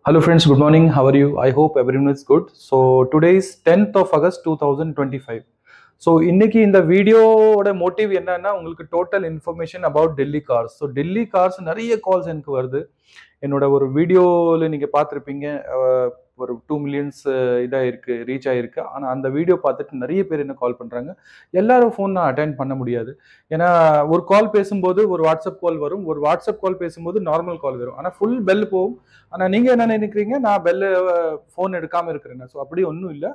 Hello friends, good morning. How are you? I hope everyone is good. So today is 10th of August 2025. So இன்னைக்கு இந்த வீடியோவோட motive என்னன்னா உங்களுக்கு total information about Delhi cars. So Delhi cars நிறைய calls எனக்கு வருது. என்னோட ஒரு வீடியோவில் நீங்கள் பார்த்துருப்பீங்க, ஒரு 2 மில்லியன்ஸ் இதாக இருக்குது, ரீச் ஆகிருக்கு. ஆனால் அந்த வீடியோ பார்த்துட்டு நிறைய பேர் என்ன கால் பண்ணுறாங்க. எல்லாரும் ஃபோன் நான் அட்டென்ட் பண்ண முடியாது. ஏன்னா ஒரு கால் பேசும்போது ஒரு வாட்ஸ்அப் கால் வரும், ஒரு வாட்ஸ்அப் கால் பேசும்போது நார்மல் கால் வரும். ஆனால் ஃபுல் பெல் போகும். ஆனால் நீங்கள் என்ன நினைக்கிறீங்க, நான் பெல்லு ஃபோன் எடுக்காமல் இருக்கிறேன். ஸோ அப்படி ஒன்றும் இல்லை.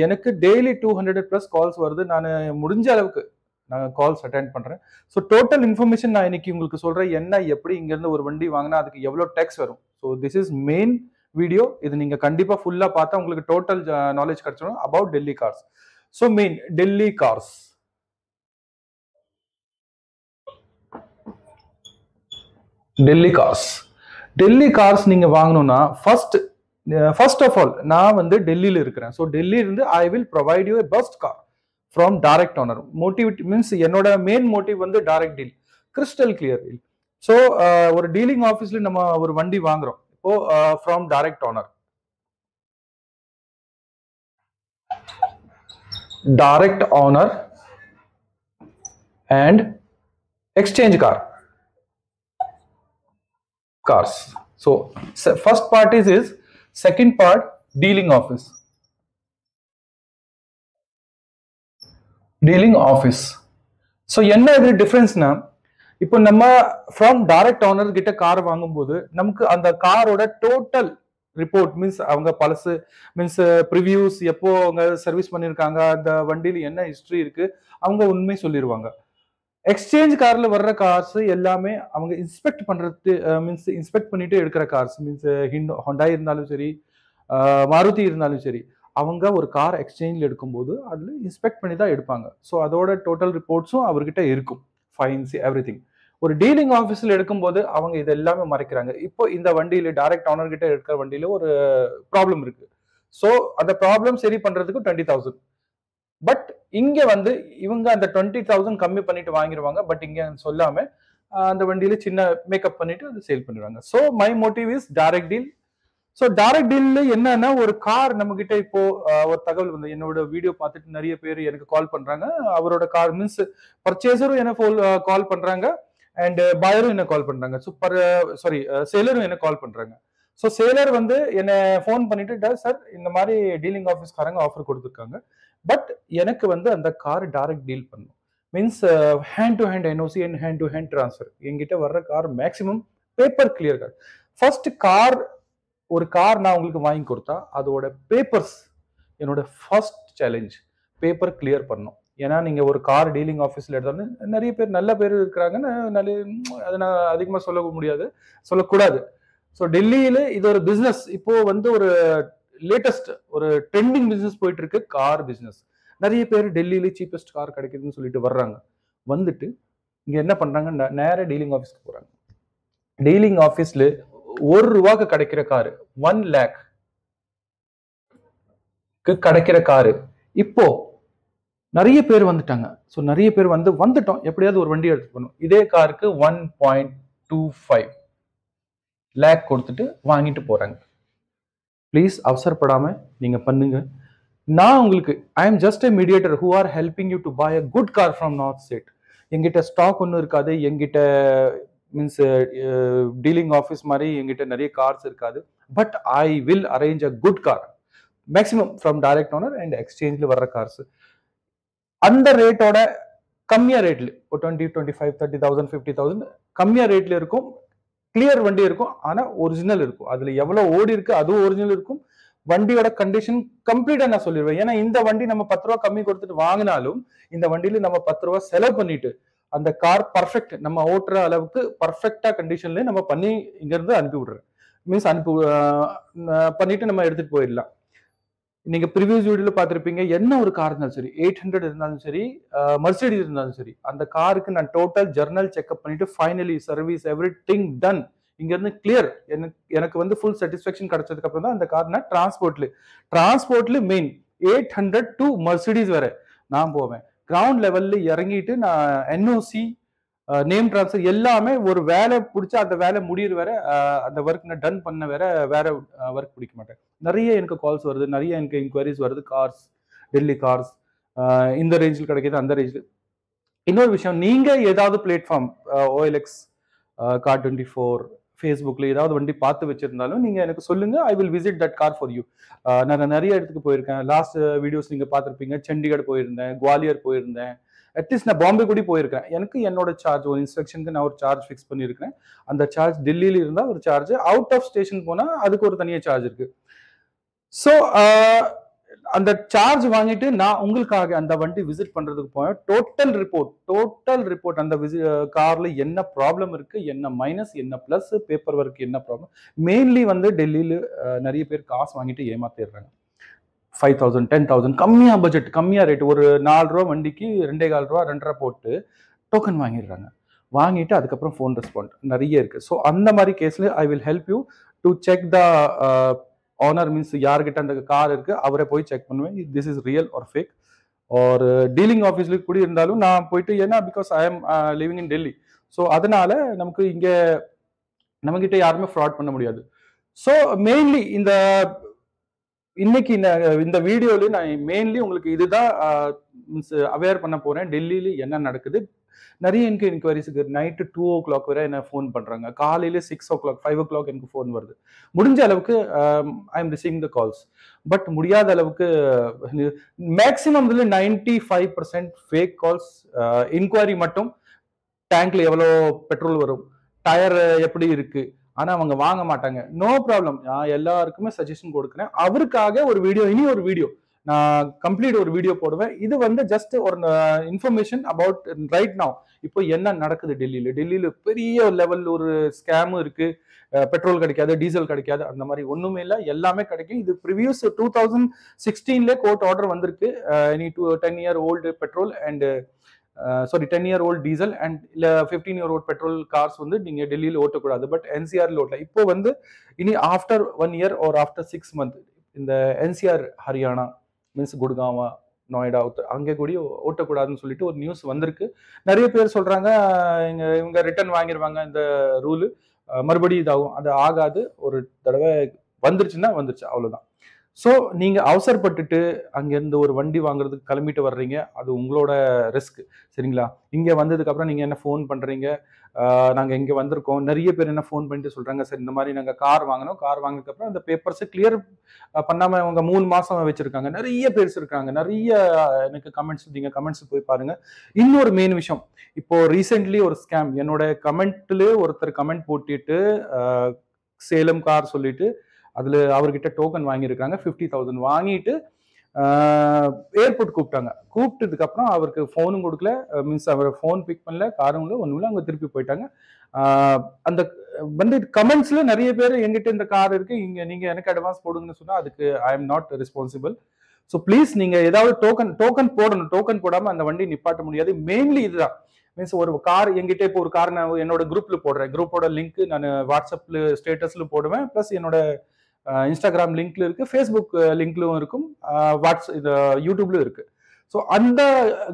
எனக்கு டெய்லி 200+ கால்ஸ் வருது. நான் முடிஞ்ச அளவுக்கு நான் கால்ஸ் அட்டென்ட் பண்ணுறேன். ஸோ டோட்டல் இன்ஃபர்மேஷன் நான் இன்னைக்கு உங்களுக்கு சொல்கிறேன். என்ன எப்படி இங்கேருந்து ஒரு வண்டி வாங்கினா அதுக்கு எவ்வளோ டேக்ஸ் வரும். So this is main video. இது நீங்கள் கண்டிப்பாக ஃபுல்லாக பார்த்தா உங்களுக்கு டோட்டல் நாலேஜ் கிடைச்சிடும் about Delhi cars. So main Delhi cars. Delhi cars நீங்கள் வாங்கணும்னா ஃபர்ஸ்ட் ஆஃப் ஆல் நான் வந்து டெல்லியில் இருக்கிறேன். ஸோ டெல்லியிலிருந்து I will provide you best car from direct owner. Motive means என்னோட மெயின் மோட்டிவ் வந்து direct deal, crystal clear deal. So ஒரு டீலிங் ஆஃபீஸ்ல நம்ம ஒரு வண்டி வாங்குறோம். இப்போ from direct owner, and exchange cars. So first part is second part dealing office. So என்ன இது டிஃபரன்ஸ்னா, இப்போ நம்ம ஃப்ரம் டைரக்ட் ஓனர் கிட்ட கார் வாங்கும்போது நமக்கு அந்த காரோட டோட்டல் ரிப்போர்ட் மீன்ஸ் அவங்க பழசு மீன்ஸ் ப்ரிவியூஸ், எப்போ அவங்க சர்வீஸ் பண்ணியிருக்காங்க, அந்த வண்டியில் என்ன ஹிஸ்டரி இருக்கு, அவங்க உண்மை சொல்லிடுவாங்க. எக்ஸ்சேஞ்ச் கார்ல வர்ற கார்ஸ் எல்லாமே அவங்க இன்ஸ்பெக்ட் பண்றது மீன்ஸ் இன்ஸ்பெக்ட் பண்ணிட்டு எடுக்கிற கார்ஸ். மீன்ஸ் ஹொண்டாய் இருந்தாலும் சரி, மாருதி இருந்தாலும் சரி, அவங்க ஒரு கார் எக்ஸ்சேஞ்சில் எடுக்கும்போது அதில் இன்ஸ்பெக்ட் பண்ணி தான் எடுப்பாங்க. ஸோ அதோட டோட்டல் ரிப்போர்ட்ஸும் அவர்கிட்ட இருக்கும், ஃபைன்ஸ் எவ்ரி திங். ஒரு டீலிங் ஆஃபீஸில் எடுக்கும்போது அவங்க இது எல்லாமே மறைக்கிறாங்க. இப்போ இந்த வண்டியில டைரக்ட் ஓனர் கிட்ட எடுக்கிற வண்டியில ஒரு ப்ராப்ளம் இருக்கு. ஸோ அந்த ப்ராப்ளம் சரி பண்றதுக்கு 20,000. பட் இங்க வந்து இவங்க அந்த 20,000 கம்மி பண்ணிட்டு வாங்கிடுவாங்க. பட் இங்க சொல்லாம அந்த வண்டியில சின்ன மேக்கப் பண்ணிட்டு அது சேல் பண்ணிடுவாங்க. So my motive is direct deal. So direct டீல்ல என்னன்னா, ஒரு கார் நம்ம கிட்ட இப்போ ஒரு தகவல் வந்து என்னோட வீடியோ பார்த்துட்டு நிறைய பேர் எனக்கு கால் பண்றாங்க. அவரோட கார் மீன்ஸ் பர்ச்சேசரும் என்ன கால் பண்றாங்க, அண்ட் பயரும் என்ன கால் பண்றாங்க. சேலரும் என்ன கால் பண்றாங்க. ஸோ சேலர் வந்து என்ன ஃபோன் பண்ணிட்டு, சார் இந்த மாதிரி டீலிங் ஆஃபீஸ்காரங்க ஆஃபர் கொடுத்துருக்காங்க, பட் எனக்கு வந்து அந்த கார் டைரக்ட் டீல் பண்ணும். Means hand to hand NOC and hand to hand transfer. என்கிட்ட வர்ற car maximum paper clear car. First ஒரு கார் நான் உங்களுக்கு வாங்கி கொடுத்தா அதோட பேப்பர்ஸ் என்னோட ஃபர்ஸ்ட் சேலஞ்ச், பேப்பர் கிளியர் பண்ணும். ஏன்னா நீங்க ஒரு கார் டீலிங் ஆஃபீஸ்ல எடுத்தாலும் நிறைய பேர் நல்ல பேர் இருக்கிறாங்க, அதை நான் அதிகமாக சொல்லக்கூடாது. ஸோ டெல்லியில இது ஒரு பிசினஸ். இப்போ வந்து ஒரு லேட்டஸ்ட் ஒரு ட்ரெண்டிங் பிசினஸ் போயிட்டு இருக்கு, கார் பிசினஸ். நிறைய பேர் டெல்லியில சீப்பஸ்ட் கார் கிடைக்குதுன்னு சொல்லிட்டு வர்றாங்க. வந்துட்டு இங்க என்ன பண்றாங்க, நேர டீலிங் ஆஃபீஸ்க்கு போறாங்க. டீலிங் ஆஃபீஸ்ல ₹1 கிடைக்கிற காரு 1 lakh கிடைக்கிற காரு இப்போ நிறைய பேர் வந்துட்டாங்க. ஸோ நிறைய பேர் வந்துட்டோம், எப்படியாவது ஒரு வண்டி எடுத்து போகணும். இதே காருக்கு 1.25 lakh கொடுத்துட்டு வாங்கிட்டு போறாங்க. ப்ளீஸ் அவசரப்படாம நீங்க பண்ணுங்க. நான் உங்களுக்கு I am just a mediator who are helping you to buy a good car from north state. எங்கிட்ட ஸ்டாக் ஒன்றும் இருக்காது, எங்கிட்ட மீன்ஸ் டீலிங் ஆஃபீஸ் மாதிரி எங்கிட்ட நிறைய கார்ஸ் இருக்காது. But I will arrange a good car maximum from direct owner and எக்ஸ்சேஞ்சில் வர்ற கார்ஸ் அந்த ரேட்டோட கம்மியா ரேட்ல, இப்போ 20, 25, 30,000, 50,000 கம்மியா ரேட்ல இருக்கும். கிளியர் வண்டி இருக்கும், ஆனா ஒரிஜினல் இருக்கும். அதுல எவ்வளவு ஓடி இருக்கு அதுவும் ஒரிஜினல் இருக்கும். வண்டியோட கண்டிஷன் கம்ப்ளீட்டா நான் சொல்லிடுவேன். ஏன்னா இந்த வண்டி நம்ம ₹10 கம்மி கொடுத்துட்டு வாங்கினாலும் இந்த வண்டியில நம்ம ₹10 செலவு பண்ணிட்டு அந்த கார் பர்ஃபெக்ட் நம்ம ஓட்டுற அளவுக்கு பர்ஃபெக்டா கண்டிஷன்ல நம்ம பண்ணி இங்க இருந்து அனுப்பி விடுறேன். மீன்ஸ் பண்ணிட்டு நம்ம எடுத்துட்டு போயிடலாம். நீங்க ப்ரீவியஸ் வீடியோல பார்த்திருப்பீங்க, என்ன ஒரு கார் இருந்தாலும் சரி, 800 இருந்தாலும் சரி, மர்சிடிஸ் இருந்தாலும் சரி, அந்த காருக்கு நான் டோட்டல் ஜர்னல் செக்அப் பண்ணிட்டு finally service everything done, இங்க இருந்து கிளியர் எனக்கு வந்து ஃபுல் சாட்டிஸ்ஃபேக்ஷன் கிடைச்சதுக்கு அப்புறம் தான் அந்த கார் நான் டிரான்ஸ்போர்ட்ல மெயின் 800 டு மர்சிடிஸ் வரை நான் போவேன். கிரவுண்ட் லெவல்ல இறங்கிட்டு நான் என்ஓசி நேம் ட்ரான்ஸ்ஃபர் எல்லாமே ஒரு வேலை பிடிச்சா அந்த வேலை முடியிற வரை அந்த ஒர்க் நான் டன் பண்ண வேற ஒர்க் பிடிக்க மாட்டேன். நிறைய எனக்கு கால்ஸ் வருது, நிறைய எனக்கு இன்கொயரிஸ் வருது. கார்ஸ், டெல்லி கார்ஸ் இந்த ரேஞ்சில் கிடைக்கிது, அந்த ரேஞ்சில். இன்னொரு விஷயம், நீங்க ஏதாவது பிளாட்ஃபார்ம் OLX, Car24, ஃபேஸ்புக்ல ஏதாவது வண்டி பார்த்து வச்சிருந்தாலும் நீங்க எனக்கு சொல்லுங்க. I will visit that car for you. நான் நிறைய இடத்துக்கு போயிருக்கேன். லாஸ்ட் வீடியோஸ் நீங்க பார்த்துருப்பீங்க. சண்டிகர் போயிருந்தேன், குவாலியர் போயிருந்தேன், அட்லீஸ்ட் நான் பாம்பே கூட போயிருக்கேன். எனக்கு என்னோட சார்ஜ், ஒரு இன்ஸ்பெக்ஷனுக்கு நான் ஒரு சார்ஜ் ஃபிக்ஸ் பண்ணியிருக்கேன். அந்த சார்ஜ் டெல்லியில இருந்தா ஒரு சார்ஜ், அவுட் ஆஃப் ஸ்டேஷன் போனா அதுக்கு ஒரு தனியாக சார்ஜ் இருக்கு. ஸோ அந்த சார்ஜ் வாங்கிட்டு நான் உங்களுக்காக அந்த வண்டி விசிட் பண்றதுக்கு போய் டோட்டல் ரிப்போர்ட் அந்த கார்ல என்ன ப்ராப்ளம் இருக்கு, என்ன மைனஸ், என்ன பிளஸ், பேப்பர் ஒர்க் என்ன ப்ராப்ளம். மெயின்லி வந்து டெல்லியில நிறைய பேர் காசு வாங்கிட்டு ஏமாத்திடுறாங்க. 5,000, 10,000 கம்மியா பட்ஜெட், கம்மியா ரேட், ஒரு 4 ரூபா வண்டிக்கு 2.25 ரூபா 2.5 போட்டு டோக்கன் வாங்கிடுறாங்க. வாங்கிட்டு அதுக்கப்புறம் ஃபோன் ரெஸ்பாண்ட் நிறைய இருக்கு. ஸோ அந்த மாதிரி கேஸ்ல I will help you to check the owner, means யார்கிட்ட அந்த கார் இருக்கு அவரை போய் செக் பண்ணுவேன், this is real or fake. ஒரு டீலிங் ஆஃபீஸ்ல கூட இருந்தாலும் நான் போயிட்டு, ஏன்னா because I am living in Delhi, so அதனால நமக்கு இங்க நம்மகிட்ட யாருமே ஃப்ராட் பண்ண முடியாது. ஸோ மெயின்லி இன்னைக்கு இந்த வீடியோல நான் மெயின்லி உங்களுக்கு இதுதான் அவேர் பண்ண போறேன். டெல்லியில என்ன நடக்குது. நிறைய எனக்கு என்கொயரிஸுக்கு நைட்டு 2 o'clock வரை என்ன ஃபோன் பண்றாங்க. காலையில 6 o'clock 5 o'clock எனக்கு ஃபோன் வருது. முடிஞ்ச அளவுக்கு I am receiving the calls. But முடியாத அளவுக்கு மேக்சிமம் 95% ஃபேக் கால்ஸ். இன்கொயரி மட்டும், டேங்க்ல எவ்வளோ பெட்ரோல் வரும், டயர் எப்படி இருக்கு, ஆனா அவங்க வாங்க மாட்டாங்க. நோ ப்ராப்ளம், நான் எல்லாருக்குமே சஜஷன் கொடுக்குறேன். அவருக்காக ஒரு வீடியோ, இனி ஒரு வீடியோ நான் கம்ப்ளீட் ஒரு வீடியோ போடுவேன். இது வந்து ஜஸ்ட் ஒரு இன்ஃபர்மேஷன் அபவுட் ரைட் நவ். இப்போ என்ன நடக்குது டெல்லியில பெரிய லெவல் ஒரு ஸ்கேமும் இருக்கு. பெட்ரோல் கிடைக்காது, டீசல் கிடைக்காது, அந்த மாதிரி ஒண்ணுமே இல்லை, எல்லாமே கிடைக்கும். இது ப்ரிவியஸ் 2016 கோர்ட் ஆர்டர் வந்திருக்கு. இனி 10-year old petrol and 10-year old diesel and இல்ல 15-year old பெட்ரோல் கார்ஸ் வந்து நீங்க டெல்லியில ஓட்டக்கூடாது. பட் என்சிஆர்ல ஓட்டலாம். இப்போ வந்து இனி after 1 year or after 6 months இந்த என்சிஆர், ஹரியானா, மீன்ஸ் குட்காவா, நொய்டா, அங்கே கூட ஓட்டக்கூடாதுன்னு சொல்லிட்டு ஒரு நியூஸ் வந்திருக்கு. நிறைய பேர் சொல்றாங்க இவங்க ரிட்டர்ன் வாங்கிடுவாங்க இந்த ரூலு, மறுபடியும் இதாகும். அது ஆகாது. ஒரு தடவை வந்துருச்சுன்னா வந்துருச்சு, அவ்வளவுதான். ஸோ நீங்க அவசரப்பட்டுட்டு அங்கேருந்து ஒரு வண்டி வாங்குறதுக்கு கிளம்பிட்டு வர்றீங்க, அது உங்களோட ரிஸ்க், சரிங்களா? இங்க வந்ததுக்கு அப்புறம் நீங்க என்ன ஃபோன் பண்றீங்க, நாங்க இங்க வந்திருக்கோம். நிறைய பேர் என்ன ஃபோன் பண்ணிட்டு சொல்றாங்க, சார் இந்த மாதிரி நாங்க கார் வாங்கினோம், கார் வாங்கினதுக்கு அப்புறம் அந்த பேப்பர்ஸ் கிளியர் பண்ணாம அவங்க 3 மாசம் வச்சிருக்காங்க. நிறைய பேர் இருக்காங்க. நிறைய எனக்கு கமெண்ட்ஸ், நீங்க கமெண்ட்ஸ் போய் பாருங்க. இன்னொரு மெயின் விஷயம், இப்போ ரீசென்ட்லி ஒரு ஸ்கேம், என்னோட கமெண்ட்ல ஒருத்தர் கமெண்ட் போட்டுட்டு சேலம் கார் சொல்லிட்டு அதுல அவர்கிட்ட டோக்கன் வாங்கியிருக்காங்க. 50,000 வாங்கிட்டு ஏர்போர்ட் கூப்பிட்டாங்க. கூப்பிட்டதுக்கு அப்புறம் அவருக்கு போனும் கொடுக்கல, மீன்ஸ் அவர் போன் பிக் பண்ணல, காரும் இல்லை, ஒண்ணும் இல்லை, அவங்க திருப்பி போயிட்டாங்க. அந்த வந்து கமெண்ட்ஸ்ல நிறைய பேர் எங்கிட்ட இந்த கார் இருக்கு, இங்க நீங்க எனக்கு அட்வான்ஸ் போடுங்கன்னு சொன்னா அதுக்கு I am not responsible. So please நீங்க ஏதாவது டோக்கன் போடணும். டோக்கன் போடாம அந்த வண்டி நிப்பாட்ட முடியாது. மெயின்லி இதுதான். மீன்ஸ் ஒரு கார் எங்கிட்ட, இப்போ ஒரு கார் நான் என்னோட குரூப்ல போடுறேன். குரூப்போட லிங்க் நான் வாட்ஸ்அப்ல ஸ்டேட்டஸ்ல போடுவேன். பிளஸ் என்னோட இன்ஸ்டாகிராம் லிங்க்ல இருக்கு, ஃபேஸ்புக் லிங்க்லும் இருக்கும், யூடியூப்லயும் இருக்கு. ஸோ அந்த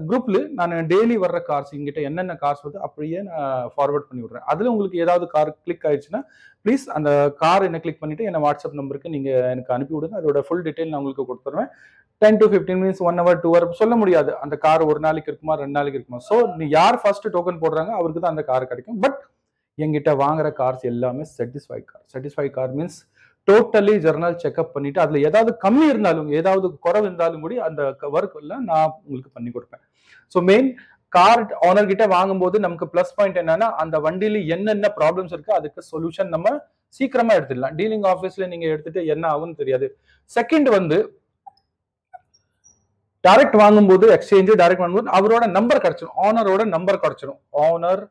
குரூப்ல நான் டெய்லி வர்ற கார்ஸ், எங்கிட்ட என்னென்ன கார்ஸ் வந்து அப்படியே நான் ஃபார்வர்ட் பண்ணி விடுறேன். அதுல உங்களுக்கு ஏதாவது கார் கிளிக் ஆயிடுச்சுன்னா ப்ளீஸ் அந்த கார் என்ன கிளிக் பண்ணிட்டு என்ன வாட்ஸ்அப் நம்பருக்கு நீங்க எனக்கு அனுப்பி விடுங்க. அதோட ஃபுல் டீடைல் நான் உங்களுக்கு கொடுத்துருவேன். 10 to 15 minutes, 1 hour, 2 hour சொல்ல முடியாது. அந்த கார் ஒரு நாளைக்கு இருக்குமா, 2 நாளைக்கு இருக்குமா. ஸோ நீ யார் ஃபர்ஸ்ட் டோக்கன் போடுறாங்க அவருக்கு தான் அந்த கார் கிடைக்கும். பட் எங்கிட்ட வாங்குற கார்ஸ் எல்லாமே satisfy car means totally journal checkup பண்ணிட்டு அதுல ஏதாவது கம்மி இருந்தாலும், ஏதாவது குறைவு இருந்தாலும் கூட அந்த ஒர்க் எல்லாம் நான் உங்களுக்கு பண்ணி கொடுப்பேன். ஸோ மெயின் கார் ஓனர் கிட்ட வாங்கும்போது நமக்கு பிளஸ் பாயிண்ட் என்னன்னா, அந்த வண்டியில என்னென்ன ப்ராப்ளம்ஸ் இருக்கு அதுக்கு சொல்யூஷன் நம்ம சீக்கிரமா எடுத்துடலாம். டீலிங் ஆஃபீஸ்ல நீங்க எடுத்துட்டு என்ன ஆகும்னு தெரியாது. செகண்ட் வந்து டைரக்ட் வாங்கும்போது, எக்ஸ்சேஞ்ச் டைரக்ட் வாங்கும்போது அவரோட நம்பர் கிடைச்சிடும், ஓனரோட நம்பர் கிடைச்சிடும், ஓனர்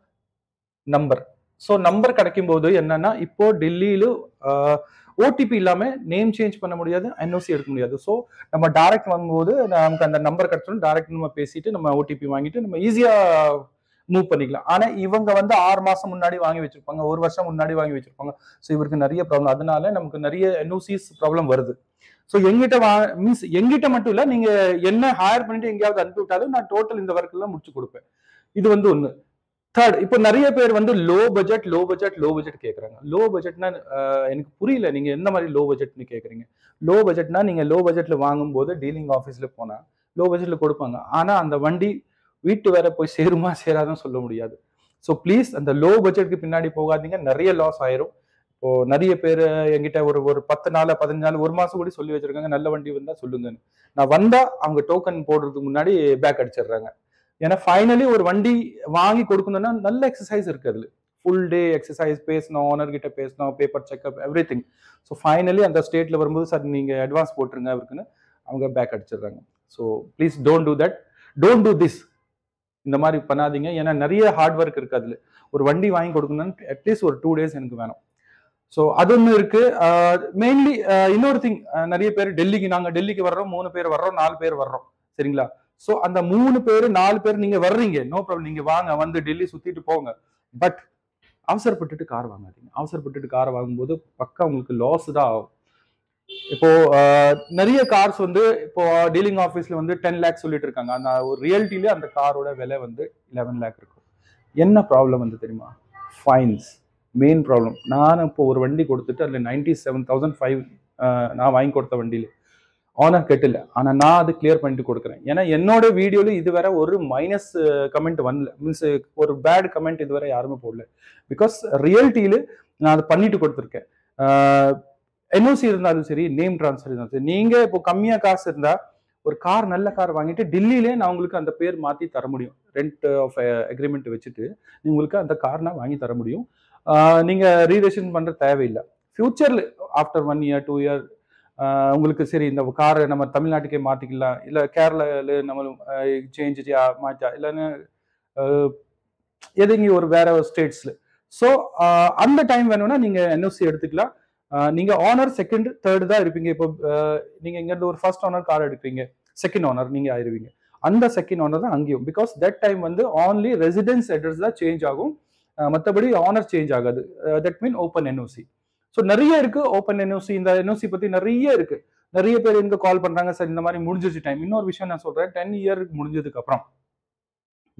நம்பர். ஸோ நம்பர் கிடைக்கும் போது என்னன்னா, இப்போ டெல்லியில ஓடிபி இல்லாம நேம் சேஞ்ச் பண்ண முடியாது, என்ஓசி எடுக்க முடியாது. ஸோ நம்ம டைரக்ட் வாங்கும்போது நமக்கு அந்த நம்பர் கிடைச்சிடும். டைரக்ட் நம்ம பேசிட்டு நம்ம ஓடிபி வாங்கிட்டு நம்ம ஈஸியா மூவ் பண்ணிக்கலாம். ஆனா இவங்க வந்து 6 மாசம் முன்னாடி வாங்கி வச்சிருப்பாங்க, 1 வருஷம் முன்னாடி வாங்கி வச்சிருப்பாங்க. ஸோ இவருக்கு நிறைய ப்ராப்ளம், அதனால நமக்கு நிறைய என்ஓசிஸ் ப்ராப்ளம் வருது. ஸோ எங்கிட்ட மட்டும் இல்ல, நீங்க என்ன ஹையர் பண்ணிட்டு எங்கேயாவது அனுப்பி விட்டாலும் நான் டோட்டல் இந்த ஒர்க் எல்லாம் முடிச்சு கொடுப்பேன். இது வந்து ஒண்ணு. தேர்ட், இப்போ நிறைய பேர் வந்து லோ பட்ஜெட் கேட்குறாங்க. லோ பட்ஜெட்னா எனக்கு புரியல, நீங்க எந்த மாதிரி லோ பட்ஜெட்னு கேட்குறீங்க. லோ பட்ஜெட்னா நீங்க லோ பட்ஜெட்ல வாங்கும்போது டீலிங் ஆஃபீஸ்ல போனா லோ பட்ஜெட்ல கொடுப்பாங்க. ஆனா அந்த வண்டி வீட்டு வேற போய் சேருமா சேராதுன்னு சொல்ல முடியாது. ஸோ ப்ளீஸ் அந்த லோ பட்ஜெட்க்கு பின்னாடி போகாதீங்க, நிறைய லாஸ் ஆயிரும். இப்போ நிறைய பேர் என்கிட்ட ஒரு ஒரு 10 நாள் 15 நாள் 1 மாசம் கூட சொல்லி வச்சிருக்காங்க, நல்ல வண்டி வந்தா சொல்லுங்கன்னு. நான் வந்தா அவங்க டோக்கன் போடுறதுக்கு முன்னாடி பேக் அடிச்சிடுறாங்க. ஏன்னா ஃபைனலி ஒரு வண்டி வாங்கி கொடுக்கணும்னா நல்ல எக்ஸசைஸ் இருக்கு அதுல. ஃபுல் டே எக்ஸசைஸ், பேசணும், ஓனர் கிட்ட பேசணும், paper checkup, everything. So finally அந்த ஸ்டேட்ல வரும்போது சார் நீங்க அட்வான்ஸ் போட்டுருங்க அவருக்குன்னு அவங்க பேக் அடிச்சிடுறாங்க. So please don't do that, don't do this. இந்த மாதிரி பண்ணாதீங்க. ஏன்னா நிறைய ஹார்ட் ஒர்க் இருக்கு அதுல. ஒரு வண்டி வாங்கி கொடுக்கணும்னு அட்லீஸ்ட் ஒரு 2 days எனக்கு வேணும். ஸோ அது ஒன்று இருக்கு. மெயின்லி இன்னொரு திங், நிறைய பேர் நாங்க டெல்லிக்கு வர்றோம், 3 பேர் வர்றோம், 4 பேர் வர்றோம், சரிங்களா? ஸோ அந்த 3 பேர் 4 பேர் நீங்க வர்றீங்க, நோ ப்ராப்ளம், நீங்க வாங்க, வந்து டெல்லி சுத்திட்டு போங்க. பட் அவசரப்பட்டுட்டு கார் வாங்காதீங்க. அவசரப்பட்டுட்டு கார் வாங்கும்போது பக்கா உங்களுக்கு லாஸ் தான் ஆகும். இப்போ நிறைய கார்ஸ் வந்து இப்போ டீலிங் ஆஃபீஸ்ல வந்து 10 lakhs சொல்லிட்டு இருக்காங்க. அந்த ஒரு ரியாலிட்டியில அந்த காரோட விலை வந்து 11 lakh இருக்கும். என்ன ப்ராப்ளம் வந்து தெரியுமா? Fines main problem. நான் இப்போ ஒரு வண்டி கொடுத்துட்டு அதில் 97,500 நான் வாங்கி கொடுத்த வண்டியில ஆனர் கெட்டில்ல. ஆனா நான் அது கிளியர் பண்ணிட்டு கொடுக்குறேன். ஏன்னா என்னோட வீடியோல இதுவரை ஒரு மைனஸ் கமெண்ட் வரல, மீன்ஸ் ஒரு பேட் கமெண்ட் இதுவரை யாருமே போடல. பிகாஸ் ரியாலிட்டியில நான் அதை பண்ணிட்டு கொடுத்துருக்கேன். என்ஓசி இருந்தாலும் சரி, நேம் டிரான்ஸ்ஃபர் இருந்தாலும் சரி. நீங்க இப்போ கம்மியா காசு இருந்தா ஒரு கார், நல்ல கார் வாங்கிட்டு டெல்லியிலே நான் உங்களுக்கு அந்த பேர் மாத்தி தர முடியும். ரெண்ட் ஆஃப் அக்ரிமெண்ட் வச்சுட்டு உங்களுக்கு அந்த கார் நான் வாங்கி தர முடியும். நீங்க ரீரெஜிஸ்ட்ரேஷன் பண்ற தேவையில்லை. ஃபியூச்சர்ல ஆஃப்டர் 1 year 2 year உங்களுக்கு சரி இந்த காரை நம்ம தமிழ்நாட்டுக்கே மாத்திக்கலாம், இல்ல கேரளால நம்ம சேஞ்ச் மாற்றா, இல்லைன்னு எதுங்க ஒரு வேற ஸ்டேட்ஸ்ல. ஸோ அந்த டைம் வேணும்னா நீங்க என்ஓசி எடுத்துக்கலாம். நீங்க ஆனர் செகண்ட் தேர்ட் தான் இருப்பீங்க. இப்போ நீங்க இங்க இருந்து ஒரு ஃபர்ஸ்ட் ஆனர் கார் எடுப்பீங்க, செகண்ட் ஆனர் நீங்க ஆயிருவீங்க. அந்த செகண்ட் ஆனர் தான் அங்கேயும். பிகாஸ் தட் டைம் வந்து ஆன்லி ரெசிடென்ஸ் அட்ரஸ் தான் சேஞ்ச் ஆகும், மற்றபடி ஆனர் சேஞ்ச் ஆகாது. That mean open NOC. So நிறைய இருக்கு ஓப்பன் என்ஓசி. இந்த என்ஓசி பத்தி நிறைய இருக்கு. நிறைய பேர் எனக்கு கால் பண்றாங்க, சார் இந்த மாதிரி முடிஞ்சிச்சு டைம். இன்னொரு விஷயம் நான் சொல்றேன், 10 year முடிஞ்சதுக்கு அப்புறம்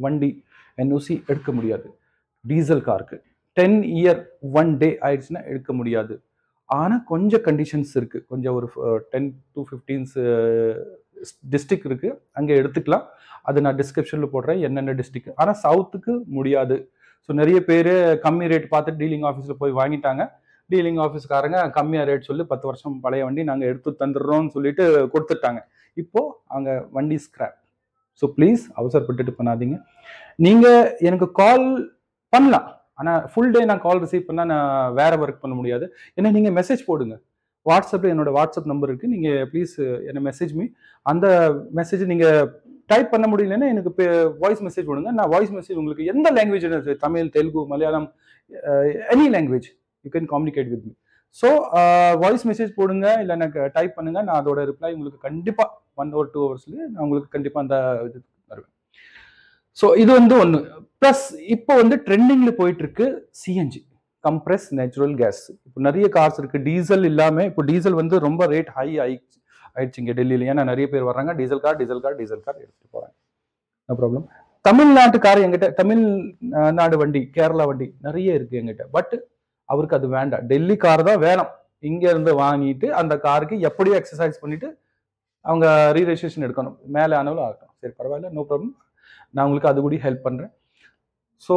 வண்டி என்ஓசி எடுக்க முடியாது. டீசல் காருக்கு 10 year 1 day ஆயிடுச்சுன்னா எடுக்க முடியாது. ஆனா கொஞ்சம் கண்டிஷன்ஸ் இருக்கு. கொஞ்சம் ஒரு 10 to 15 டிஸ்ட்ரிக்ட் இருக்கு, அங்க எடுத்துக்கலாம். அது நான் டிஸ்கிரிப்ஷன்ல போடுறேன் என்னென்ன டிஸ்ட்ரிக்ட். ஆனா சவுத்துக்கு முடியாது. ஸோ நிறைய பேர் கம்மி ரேட் பார்த்துட்டு டீலிங் ஆஃபீஸ்ல போய் வாங்கிட்டாங்க. டீலிங் ஆஃபீஸ்காரங்க கம்மியா ரேட் சொல்லி 10 வருஷம் பழைய வண்டி நாங்க எடுத்து தந்துடுறோம்னு சொல்லிட்டு கொடுத்துட்டாங்க. இப்போ அங்க வண்டி ஸ்கிராப். ஸோ ப்ளீஸ் அவசரப்பட்டுட்டு பண்ணாதீங்க. நீங்க எனக்கு கால் பண்ணலாம், ஆனா ஃபுல் டே நான் கால் ரிசீவ் பண்ணா நான் வேற ஒர்க் பண்ண முடியாது. ஏன்னா நீங்க மெசேஜ் போடுங்க. வாட்ஸ்அப்ல என்னோட வாட்ஸ்அப் நம்பர் இருக்கு, நீங்க ப்ளீஸ் என்ன மெசேஜ் மீ. அந்த மெசேஜ் நீங்க டைப் பண்ண முடியலன்னா எனக்கு வாய்ஸ் மெசேஜ் போடுங்க. நான் வாய்ஸ் மெசேஜ் உங்களுக்கு எந்த language, Tamil, Telugu, Malayalam, any language you can communicate with me. So voice message போடுங்க, இல்லை எனக்கு டைப் பண்ணுங்க. நான் அதோட ரிப்ளை உங்களுக்கு கண்டிப்பா 1 or 2 hours நான் உங்களுக்கு கண்டிப்பா அந்த இது வருவேன். ஸோ இது வந்து ஒன்று. ப்ளஸ் இப்போ வந்து ட்ரெண்டிங்ல போயிட்டு இருக்கு சிஎன்ஜி, கம்ப்ரஸ் நேச்சுரல் கேஸ். இப்போ நிறைய கார்ஸ் இருக்கு டீசல் இல்லாம. இப்போ டீசல் வந்து ரொம்ப ரேட் ஹை ஆயிடுச்சு இங்க டெல்லியில. ஏன்னா நிறைய பேர் வர்றாங்க, டீசல் கார் எடுத்துட்டு போறாங்க. No problem. தமிழ்நாட்டு கார் எங்கிட்ட, தமிழ்நாடு வண்டி, கேரளா வண்டி நிறைய இருக்கு எங்கிட்ட. பட் அவருக்கு அது வேண்டாம், டெல்லி கார் தான் வேணும். இங்க இருந்து வாங்கிட்டு அந்த காருக்கு எப்படியும் எக்ஸசைஸ் பண்ணிட்டு அவங்க ரீரெஜிஸ்ட்ரேஷன் எடுக்கணும், மேலே ஆனாலும் ஆகட்டும். சரி பரவாயில்ல, நோ ப்ராப்ளம். நான் உங்களுக்கு அது கூட ஹெல்ப் பண்றேன். ஸோ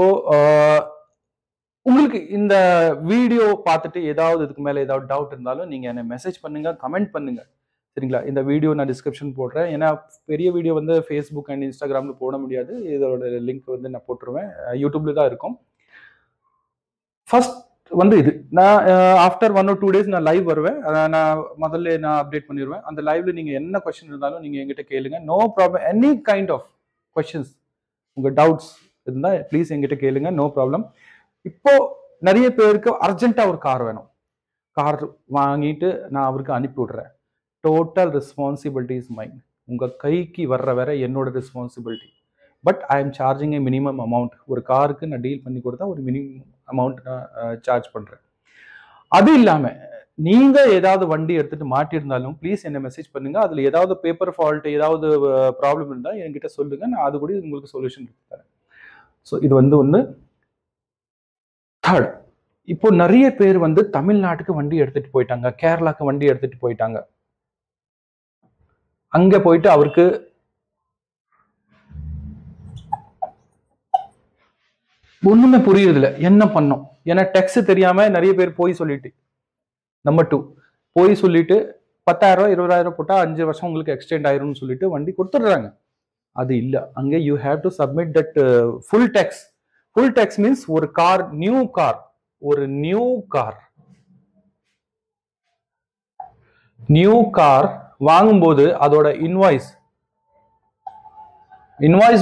உங்களுக்கு இந்த வீடியோ பார்த்துட்டு ஏதாவது இதுக்கு மேலே ஏதாவது டவுட் இருந்தாலும் நீங்க என்ன மெசேஜ் பண்ணுங்க, கமெண்ட் பண்ணுங்க, சரிங்களா? இந்த வீடியோ நான் டிஸ்கிரிப்ஷன் போடுறேன். ஏன்னா பெரிய வீடியோ வந்து ஃபேஸ்புக் அண்ட் இன்ஸ்டாகிராம்ல போட முடியாது. இதோட லிங்க் வந்து நான் போட்டுருவேன், யூடியூப்ல தான் இருக்கும். ஃபர்ஸ்ட் வந்து இது நான் ஆஃப்டர் 1 or 2 days நான் லைவ் வருவேன். நான் முதல்ல நான் அப்டேட் பண்ணிடுவேன். அந்த லைவ்ல நீங்க என்ன கொஸ்டின் இருந்தாலும் நீங்க எங்கிட்ட கேளுங்க, no problem. Any kind of questions, உங்க டவுட்ஸ் இருந்தா ப்ளீஸ் எங்கிட்ட கேளுங்க, நோ ப்ராப்ளம். இப்போ நிறைய பேருக்கு அர்ஜென்ட்டா ஒரு கார் வேணும். கார் வாங்கிட்டு நான் அவருக்கு அனுப்பி விடுறேன். Total responsibility is mine. உங்க கைக்கு வர்ற வரை என்னோட responsibility. But I am charging a minimum amount. ஒரு காருக்கு நான் டீல் பண்ணி கொடுத்தா ஒரு மினிமம் அமௌண்ட் நான் சார்ஜ் பண்றேன். அது இல்லாம நீங்க ஏதாவது வண்டி எடுத்துட்டு மாட்டியிருந்தாலும் ப்ளீஸ் என்ன மெசேஜ் பண்ணுங்க. அதுல ஏதாவது பேப்பர் ஃபால்ட், ஏதாவது ப்ராப்ளம் இருந்தா என்கிட்ட சொல்லுங்க, நான் அது கூட உங்களுக்கு சொல்யூஷன் தரேன். ஸோ இது வந்து ஒன்று. தேர்ட், இப்போ நிறைய பேர் வந்து தமிழ்நாட்டுக்கு வண்டி எடுத்துட்டு போயிட்டாங்க, கேரளாக்கு வண்டி எடுத்துட்டு போயிட்டாங்க. அங்க போயிட்டு அவருக்கு ஒண்ணுமே புரியுதுல என்ன பண்ணோம். ஏன்னா டெக்ஸ் தெரியாம நிறைய பேர் போய் சொல்லிட்டு. நம்பர் 2, போய் சொல்லிட்டு 10,000 20,000 போட்டா 5 வருஷம் உங்களுக்கு எக்ஸ்டெண்ட் ஆயிரும்னு சொல்லிட்டு வண்டி கொடுத்துடுறாங்க. அது இல்ல. அங்க you have to submit that full tax. Full tax means ஒரு கார், நியூ கார், ஒரு நியூ கார் வாங்கும்போது அதோட இன்வாய்ஸ்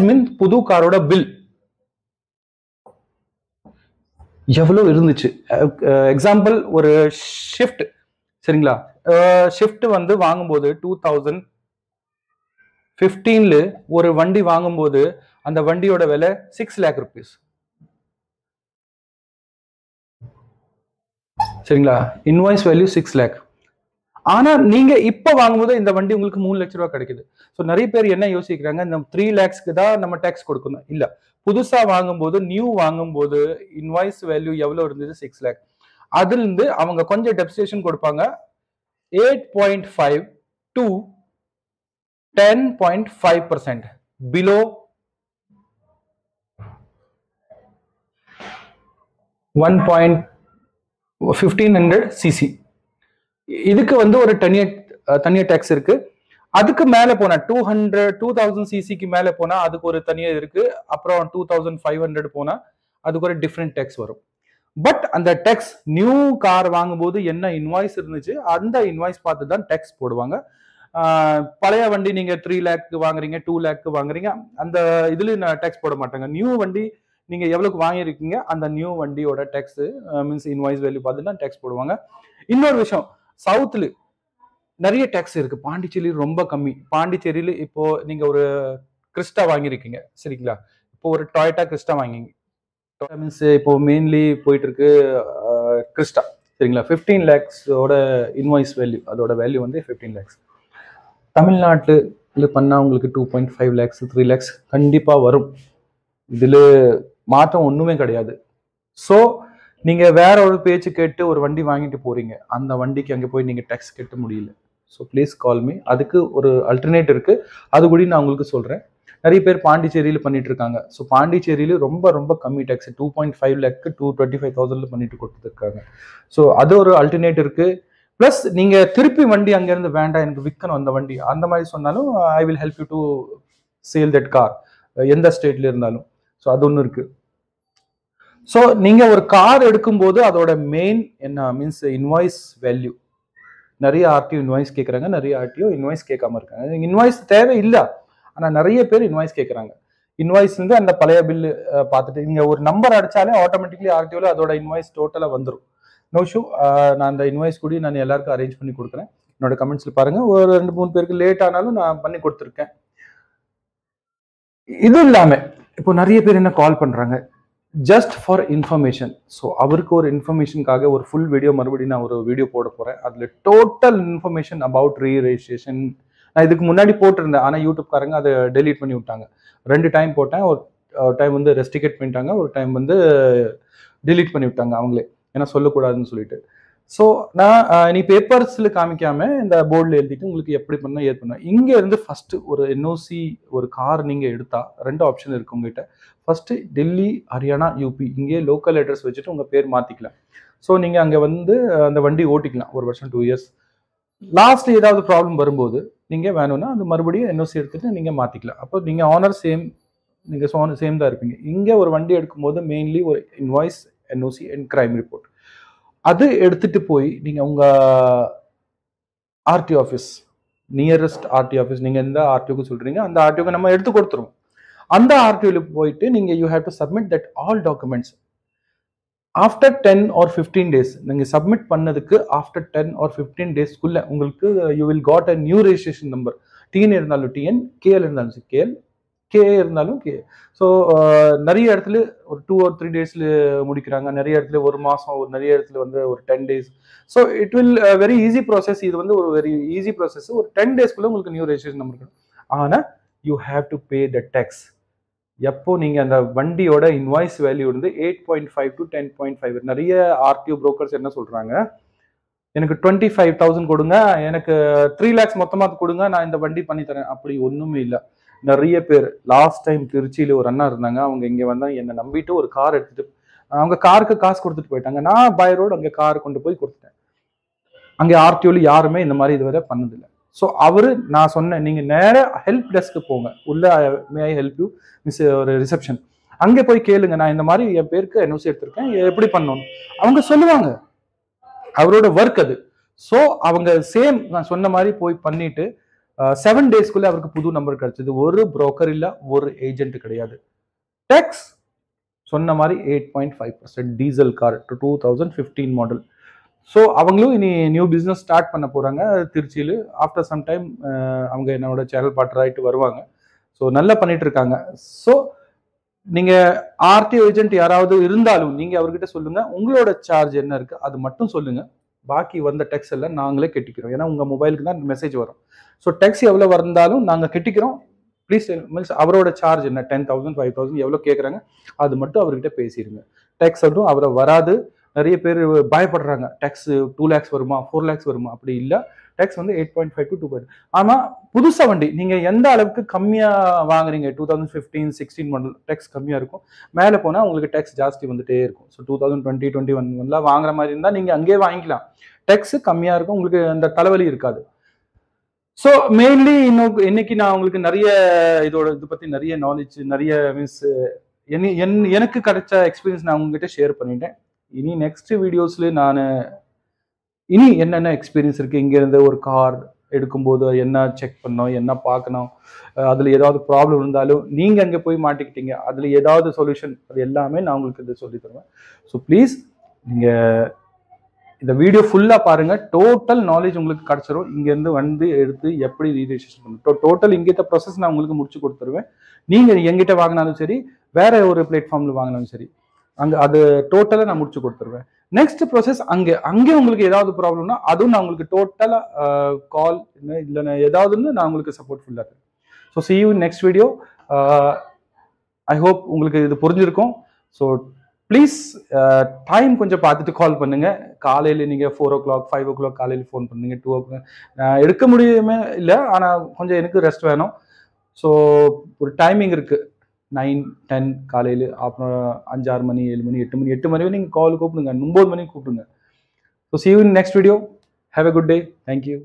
மீன் புது காரோட பில் எவ்வளவு இருந்துச்சு. எக்ஸாம்பிள் ஒரு ஷிஃப்ட், சரிங்களா? ஷிஃப்ட் வந்து வாங்கும்போது 2015ல ஒரு வண்டி வாங்கும்போது அந்த வண்டியோட விலை 6 lakh rupees, சரிங்களா? Invoice value 6 lakh. ஆனா நீங்க இப்ப வாங்கும்போது இந்த வண்டி உங்களுக்கு 3 லட்சம் ரூபாய் கிடைக்குது. ஸோ நிறைய பேர் என்ன யோசிக்கிறாங்க, இந்த 3 lakhsக்கு தான் நம்ம டேக்ஸ் கொடுக்கணும். இல்ல, புதுசா வாங்கும்போது, நியூ வாங்கும்போது இன்வாய்ஸ் வேல்யூ எவ்வளவு இருந்தது? 6 lakh. அதுல இருந்து அவங்க கொஞ்சம் டெப்ஸ்டேஷன் கொடுப்பாங்க. 8.5 to 10.5% below 1.1500 cc. இதுக்கு வந்து ஒரு தனியா டேக்ஸ் இருக்கு. அதுக்கு மேல போனா 2000 சிசிக்கு மேல போனா அதுக்கு ஒரு தனியா இருக்கு. அப்புறம் 2500 போனா அதுக்கு ஒரு டிஃப்ரெண்ட் டேக்ஸ் வரும். பட் அந்த டேக்ஸ் நியூ கார் வாங்கும்போது என்ன இன்வாய்ஸ் இருந்துச்சு அந்த இன்வாய்ஸ் பார்த்து தான் டேக்ஸ் போடுவாங்க. பழைய வண்டி நீங்க 3 lakh வாங்குறீங்க, 2 lakh வாங்குறீங்க, அந்த இதுல டேக்ஸ் போட மாட்டாங்க. நியூ வண்டி நீங்க எவ்வளவுக்கு வாங்கியிருக்கீங்க அந்த நியூ வண்டியோட டேக்ஸ் மீன்ஸ் இன்வாய்ஸ் வேல்யூ பார்த்து தான் டேக்ஸ் போடுவாங்க. இன்னொரு விஷயம், சவுத்ல நிறைய டேக்ஸ் இருக்கு. பாண்டிச்சேரி ரொம்ப கம்மி. பாண்டிச்சேரியில இப்போ நீங்க ஒரு கிறிஸ்டா வாங்கியிருக்கீங்க, சரிங்களா? இப்போ ஒரு டொயோட்டா கிறிஸ்டா வாங்கிங்க, மீன்ஸ் இப்போ மெயின்லி போயிட்டு இருக்கு கிறிஸ்டா, சரிங்களா? 15 lakhsோட இன்வாய்ஸ் வேல்யூ, அதோட வேல்யூ வந்து 15 lakhs. தமிழ்நாட்டுல பண்ணா உங்களுக்கு 2.5 lakhs 3 lakhs கண்டிப்பா வரும். இதுல மாற்றம் ஒண்ணுமே கிடையாது. ஸோ நீங்க வேற ஒரு பேச்சு கேட்டு ஒரு வண்டி வாங்கிட்டு போறீங்க, அந்த வண்டிக்கு அங்க போய் நீங்க டேக்ஸ் கட்ட முடியல. So please call me. அதுக்கு ஒரு அல்டர்னேட் இருக்கு, அது கூட நான் உங்களுக்கு சொல்றேன். நிறைய பேர் பாண்டிச்சேரியில பண்ணிட்டு இருக்காங்க. ஸோ பாண்டிச்சேரியில ரொம்ப கம்மி டேக்ஸ் 2.5 lakh 225,000 பண்ணிட்டு கொடுத்துருக்காங்க. ஸோ அது ஒரு அல்டர்னேட் இருக்கு. பிளஸ் நீங்க திருப்பி வண்டி அங்கிருந்து வேண்டாம் எனக்கு விற்கணும் அந்த வண்டி, அந்த மாதிரி சொன்னாலும் ஐ will help you to sale that car, எந்த ஸ்டேட்ல இருந்தாலும். ஸோ அது ஒன்று இருக்கு. ஸோ நீங்க ஒரு கார் எடுக்கும்போது அதோட மெயின் என்ன மீன்ஸ் இன்வாய்ஸ் வேல்யூ. நிறைய ஆர்டிஓ இன்வாய்ஸ் கேட்குறாங்க, நிறைய ஆர்டிஓ இன்வாய்ஸ் கேட்காம இருக்காங்க. இன்வாய்ஸ் தேவை இல்லை, ஆனால் நிறைய பேர் இன்வாய்ஸ் கேட்குறாங்க. இன்வாய்ஸ் வந்து அந்த பழைய பில்லு பார்த்துட்டு நீங்க ஒரு நம்பர் அடிச்சாலே ஆட்டோமேட்டிக்லி ஆர்டிஓல அதோட இன்வாய்ஸ் டோட்டலாக வந்துடும். நோ ஷூ. நான் அந்த இன்வாய்ஸ் கூட நான் எல்லாருக்கும் அரேஞ்ச் பண்ணி கொடுக்குறேன். என்னோட கமெண்ட்ஸ்ல பாருங்க. ஒரு 2-3 பேருக்கு லேட் ஆனாலும் நான் பண்ணி கொடுத்துருக்கேன். இது இல்லாம இப்போ நிறைய பேர் என்ன கால் பண்றாங்க ஜஸ்ட் ஃபார் இன்ஃபர்மேஷன். ஸோ அவருக்கு ஒரு இன்ஃபர்மேஷனுக்காக ஒரு ஃபுல் வீடியோ மறுபடியும் நான் ஒரு வீடியோ போட போறேன். அதுல டோட்டல் இன்ஃபர்மேஷன் அபவுட் ரீரெஜிஸ்ட்ரேஷன். நான் இதுக்கு முன்னாடி போட்டிருந்தேன், ஆனால் யூடியூப்காரங்க அதை டெலீட் பண்ணி விட்டாங்க. 2 டைம் போட்டேன். ஒரு டைம் வந்து ரெஸ்ட்ரிகேட் பண்ணிட்டாங்க, ஒரு டைம் வந்து டெலீட் பண்ணி விட்டாங்க அவங்களே, ஏன்னா சொல்லக்கூடாதுன்னு சொல்லிட்டு. ஸோ நான் நீ பேப்பர்ஸ்ல காமிக்காம இந்த போர்டில் எழுதிட்டு உங்களுக்கு எப்படி பண்ண ஏது பண்ண. இங்க இருந்து ஃபர்ஸ்ட் ஒரு என்ஓசி ஒரு கார் நீங்க எடுத்தா 2 ஆப்ஷன் இருக்கு உங்ககிட்ட. ஃபர்ஸ்ட் டெல்லி, ஹரியானா, யூபி, இங்கே லோக்கல் அட்ரஸ் வச்சுட்டு உங்க பேர் மாத்திக்கலாம். ஸோ நீங்க அங்க வந்து அந்த வண்டி ஓட்டிக்கலாம் 1 வருஷம் 2 years. லாஸ்ட் ஏதாவது ப்ராப்ளம் வரும்போது நீங்க வேணும்னா அது மறுபடியும் என்ஓசி எடுத்துட்டு நீங்க மாத்திக்கலாம். அப்போ நீங்க ஆனர் சேம், நீங்க சேம் தான் இருப்பீங்க. இங்க ஒரு வண்டி எடுக்கும்போது மெயின்லி ஒரு invoice, NOC and crime report அது எடுத்துட்டு போய் நீங்க உங்க RTO office, nearest RTO office, நீங்க எந்த ஆர்டிஓக்கு சொல்றீங்க அந்த ஆர்டிஓக்கு நம்ம எடுத்து கொடுத்துருவோம். அந்த ஆர்டிஓல போயிட்டு நீங்க you have to submit that all documents. After 10 or 15 days நீங்க சப்மிட் பண்ணதுக்கு ஆஃப்டர் 10 or 15 daysக்குள்ள உங்களுக்கு you will got a new registration number. TN இருந்தாலும் டிஎன், கேஎல் இருந்தாலும் கேஎல், கே இருந்தாலும் கே. ஸோ நிறைய இடத்துல ஒரு 2 or 3 daysல முடிக்கிறாங்க, நிறைய இடத்துல 1 மாசம், நிறைய இடத்துல வந்து ஒரு 10 days. So it will very easy process. இது வந்து ஒரு வெரி ஈஸி ப்ராசஸ். ஒரு 10 daysக்குள்ள உங்களுக்கு நியூ ரெஜிஸ்ட்ரேஷன் நம்பர். ஆனா you have to pay the tax. எப்போ நீங்க அந்த வண்டியோட இன்வாய்ஸ் வேல்யூ வந்து 8.5 to 10.5. நிறைய ஆர்டிஓ புரோக்கர்ஸ் என்ன சொல்றாங்க, எனக்கு 25,000 கொடுங்க, எனக்கு 3 lakhs மொத்தமா கொடுங்க, நான் இந்த வண்டி பண்ணி தரேன். அப்படி ஒண்ணுமே இல்லை. நிறைய பேர் லாஸ்ட் டைம் திருச்சியில ஒரு அண்ணா இருந்தாங்க, அவங்க இங்க வந்தா என்னை நம்பிட்டு ஒரு கார் எடுத்துட்டு அவங்க காருக்கு காசு கொடுத்துட்டு போயிட்டாங்க. நான் பை ரோடு அங்கே கார் கொண்டு போய் கொடுத்துட்டேன். அங்கே ஆர்டிஓல யாருமே இந்த மாதிரி இதுவரை பண்ணதில்லை. ஸோ அவரு நான் சொன்னேன், நீங்க நேர ஹெல்ப் டெஸ்க்கு போங்க, உள்ள மே ஐ ஹெல்ப் யூ மிஸ் ஒரு ரிசப்ஷன், அங்கே போய் கேளுங்க, நான் இந்த மாதிரி என் பேருக்கு என்ஓசி எடுத்திருக்கேன், எப்படி பண்ணணும் அவங்க சொல்லுவாங்க. அவரோட ஒர்க் அது. ஸோ அவங்க சேம் நான் சொன்ன மாதிரி போய் பண்ணிட்டு 7 daysக்குள்ள அவருக்கு புது நம்பர் கிடைச்சது. ஒரு புரோக்கர் இல்ல, ஒரு ஏஜென்ட் கிடையாது. டெக்ஸ் சொன்ன மாதிரி 8.5% டீசல் கார் 2015 மாடல். ஸோ அவங்களும் இனி நியூ பிஸ்னஸ் ஸ்டார்ட் பண்ண போறாங்க திருச்சியில். ஆஃப்டர் சம் டைம் அவங்க என்னோட சேனல் பார்ட்னர் ஆகிட்டு வருவாங்க. ஸோ நல்லா பண்ணிட்டு இருக்காங்க. ஸோ நீங்க ஆர்டிஓ ஏஜென்ட் யாராவது இருந்தாலும் நீங்க அவர்கிட்ட சொல்லுங்க, உங்களோட சார்ஜ் என்ன இருக்கு அது மட்டும் சொல்லுங்க, பாக்கி வந்த டெக்ஸ் எல்லாம் நாங்களே கெட்டிக்கிறோம். ஏன்னா உங்க மொபைலுக்கு தான் மெசேஜ் வரும். ஸோ டெக்ஸ் எவ்வளவு வந்தாலும் நாங்க கெட்டிக்கிறோம். ப்ளீஸ் மீன்ஸ் அவரோட சார்ஜ் என்ன 10,000 5,000 எவ்வளோ கேட்குறாங்க அது மட்டும் அவர்கிட்ட பேசிடுங்க. டெக்ஸ் மட்டும் அவரை வராது. நிறைய பேர் பயப்படுறாங்க, டெக்ஸ் 2 lakhs வருமா 4 lakhs வருமா, அப்படி இல்லை. டெக்ஸ் வந்து 8.5 to 2. ஆனா புதுசா வண்டி நீங்க எந்த அளவுக்கு கம்மியா வாங்குறீங்க, 2015-16 மாடல் டெக்ஸ் கம்மியா இருக்கும். மேலே போனா உங்களுக்கு டெக்ஸ் ஜாஸ்தி வந்துட்டே இருக்கும். ஸோ 2020 21 வாங்குற மாதிரி இருந்தா நீங்க அங்கேயே வாங்கிக்கலாம். டெக்ஸ் கம்மியா இருக்கும், உங்களுக்கு அந்த தலைவலி இருக்காது. ஸோ மெயின்லி இன்னைக்கு நான் உங்களுக்கு நிறைய இதோட இது பத்தி நிறைய நாலேஜ், நிறைய மீன்ஸ் எனக்கு கிடைச்ச எக்ஸ்பீரியன்ஸ் நான் உங்ககிட்ட ஷேர் பண்ணிட்டேன். இனி நெக்ஸ்ட் வீடியோஸ்ல நான் இனி என்னென்ன எக்ஸ்பீரியன்ஸ் இருக்கு, இங்க இருந்து ஒரு கார் எடுக்கும்போது என்ன செக் பண்ணணும், என்ன பார்க்கணும், அதுல ஏதாவது ப்ராப்ளம் இருந்தாலும் நீங்க அங்கே போய் மாட்டிக்கிட்டீங்க, அதுல ஏதாவது சொல்யூஷன், அது எல்லாமே நான் உங்களுக்கு இது சொல்லி தருவேன். ஸோ ப்ளீஸ் நீங்க இந்த வீடியோ ஃபுல்லா பாருங்க, டோட்டல் நாலேஜ் உங்களுக்கு கிடைச்சிரும். இங்க இருந்து வந்து எடுத்து எப்படி ரீரெஜிஸ்டர் பண்ணணும், டோட்டல் இங்கிட்ட ப்ராசஸ் நான் உங்களுக்கு முடிச்சு கொடுத்துருவேன். நீங்க எங்கிட்ட வாங்கினாலும் சரி, வேற ஒரு பிளாட்ஃபார்ம்ல வாங்கினாலும் சரி, அங்க அது டோட்டலா நான் முடிச்சு கொடுத்துருவேன். நெக்ஸ்ட் ப்ராசஸ் அங்கே உங்களுக்கு ஏதாவது ப்ராப்ளம்னா அதுவும் நான் உங்களுக்கு டோட்டலா கால் இல்லைன்னா ஏதாவதுன்னு நான் உங்களுக்கு சப்போர்ட் ஃபுல்லா இருக்கேன். So see you in next video. I hope உங்களுக்கு இது புரிஞ்சிருக்கும். ஸோ ப்ளீஸ் டைம் கொஞ்சம் பார்த்துட்டு கால் பண்ணுங்க. காலையில் நீங்கள் 4 o'clock 5 o'clock காலையில் ஃபோன் பண்ணுங்க. 2 o'clock எடுக்க முடியுமே இல்லை, ஆனால் கொஞ்சம் எனக்கு ரெஸ்ட் வேணும். ஸோ ஒரு டைமிங் இருக்கு, 9 10 காலையில், அப்புறம் 5 6 மணி 7 மணி 8 மணி 8 மணி நீங்கள் கால் கூப்பிடுங்க, 9 மணிக்கு கூப்பிடுங்க. So see you in next video. Have a good day. Thank you.